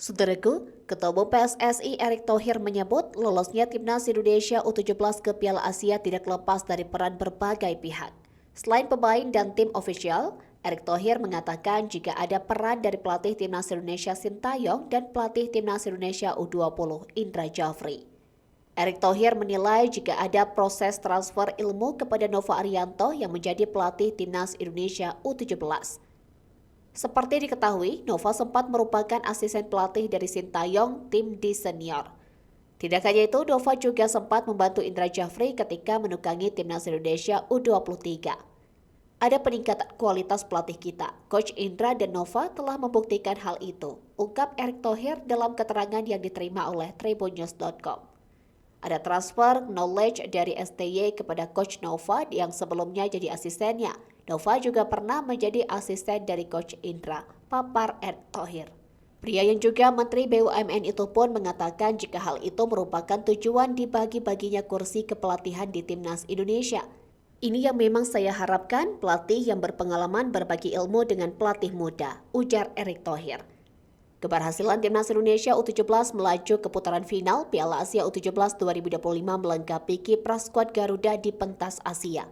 Saudaraku, Ketua Umum PSSI Erick Thohir menyebut lolosnya Timnas Indonesia U17 ke Piala Asia tidak lepas dari peran berbagai pihak. Selain pemain dan tim ofisial, Erick Thohir mengatakan jika ada peran dari pelatih Timnas Indonesia Sintayong dan pelatih Timnas Indonesia U20 Indra Jafri. Erick Thohir menilai jika ada proses transfer ilmu kepada Nova Arianto yang menjadi pelatih Timnas Indonesia U17. Seperti diketahui, Nova sempat merupakan asisten pelatih dari Sintayong tim di senior. Tidak hanya itu, Nova juga sempat membantu Indra Jafri ketika menukangi Timnas Indonesia U23. Ada peningkatan kualitas pelatih kita. Coach Indra dan Nova telah membuktikan hal itu, ungkap Erick Thohir dalam keterangan yang diterima oleh tribunnews.com. Ada transfer knowledge dari STY kepada Coach Nova yang sebelumnya jadi asistennya. Nova juga pernah menjadi asisten dari Coach Indra, papar Erick Thohir. Pria yang juga Menteri BUMN itu pun mengatakan jika hal itu merupakan tujuan dibagi-baginya kursi kepelatihan di Timnas Indonesia. Ini yang memang saya harapkan, pelatih yang berpengalaman berbagi ilmu dengan pelatih muda, ujar Erick Thohir. Keberhasilan Timnas Indonesia U17 melaju ke putaran final Piala Asia U17 2025 melengkapi kiprah skuad Garuda di pentas Asia.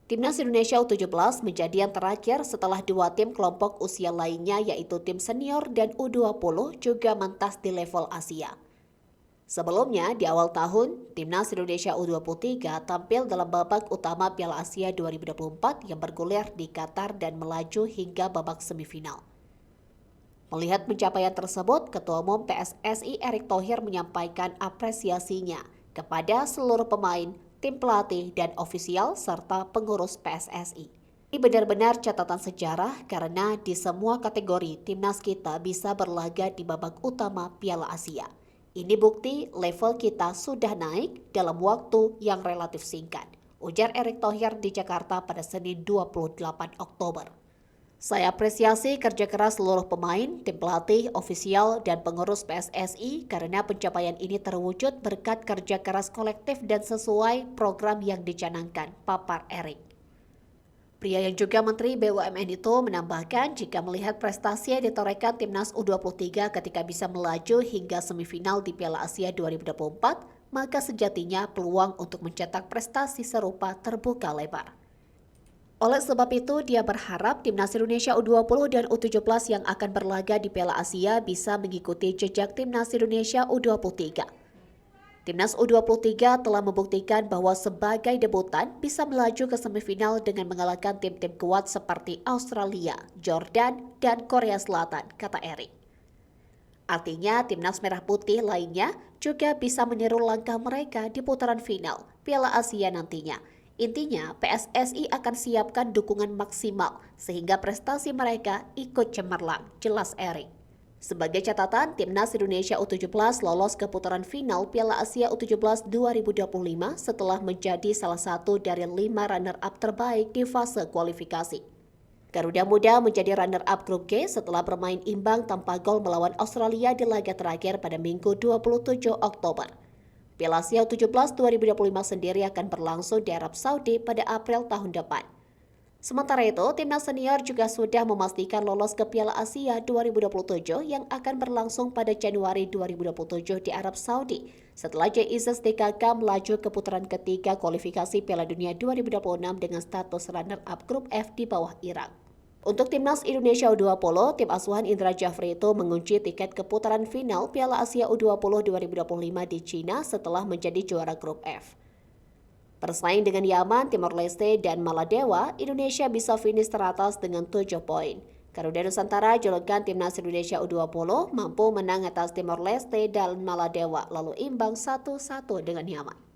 Timnas Indonesia U17 menjadi yang terakhir setelah dua tim kelompok usia lainnya yaitu tim senior dan U20 juga mentas di level Asia. Sebelumnya, di awal tahun, Timnas Indonesia U23 tampil dalam babak utama Piala Asia 2024 yang bergulir di Qatar dan melaju hingga babak semifinal. Melihat pencapaian tersebut, Ketua Umum PSSI Erick Thohir menyampaikan apresiasinya kepada seluruh pemain, tim pelatih, dan ofisial serta pengurus PSSI. Ini benar-benar catatan sejarah karena di semua kategori timnas kita bisa berlaga di babak utama Piala Asia. Ini bukti level kita sudah naik dalam waktu yang relatif singkat, ujar Erick Thohir di Jakarta pada Senin 28 Oktober. Saya apresiasi kerja keras seluruh pemain, tim pelatih, ofisial, dan pengurus PSSI karena pencapaian ini terwujud berkat kerja keras kolektif dan sesuai program yang dicanangkan, papar Erick. Pria yang juga Menteri BUMN itu menambahkan jika melihat prestasi yang ditorehkan Timnas U23 ketika bisa melaju hingga semifinal di Piala Asia 2024, maka sejatinya peluang untuk mencetak prestasi serupa terbuka lebar. Oleh sebab itu, dia berharap Timnas Indonesia U20 dan U17 yang akan berlaga di Piala Asia bisa mengikuti jejak Timnas Indonesia U23. Timnas U23 telah membuktikan bahwa sebagai debutan bisa melaju ke semifinal dengan mengalahkan tim-tim kuat seperti Australia, Jordan, dan Korea Selatan, kata Erick. Artinya, Timnas Merah Putih lainnya juga bisa meniru langkah mereka di putaran final Piala Asia nantinya. Intinya, PSSI akan siapkan dukungan maksimal sehingga prestasi mereka ikut cemerlang, jelas Erick. Sebagai catatan, Timnas Indonesia U17 lolos ke putaran final Piala Asia U17 2025 setelah menjadi salah satu dari 5 runner-up terbaik di fase kualifikasi. Garuda Muda menjadi runner-up grup G setelah bermain imbang tanpa gol melawan Australia di laga terakhir pada Minggu 27 Oktober. Piala Asia U17 2025 sendiri akan berlangsung di Arab Saudi pada April tahun depan. Sementara itu, Timnas Senior juga sudah memastikan lolos ke Piala Asia 2027 yang akan berlangsung pada Januari 2027 di Arab Saudi setelah JIZES DKK melaju ke putaran ketiga kualifikasi Piala Dunia 2026 dengan status runner-up grup F di bawah Irak. Untuk Timnas Indonesia U20, tim asuhan Indra Jafri itu mengunci tiket ke putaran final Piala Asia U20 2025 di China setelah menjadi juara grup F. Bersaing dengan Yaman, Timor Leste, dan Maladewa, Indonesia bisa finish teratas dengan 7 poin. Garuda Nusantara julukan Timnas Indonesia U20 mampu menang atas Timor Leste dan Maladewa lalu imbang 1-1 dengan Yaman.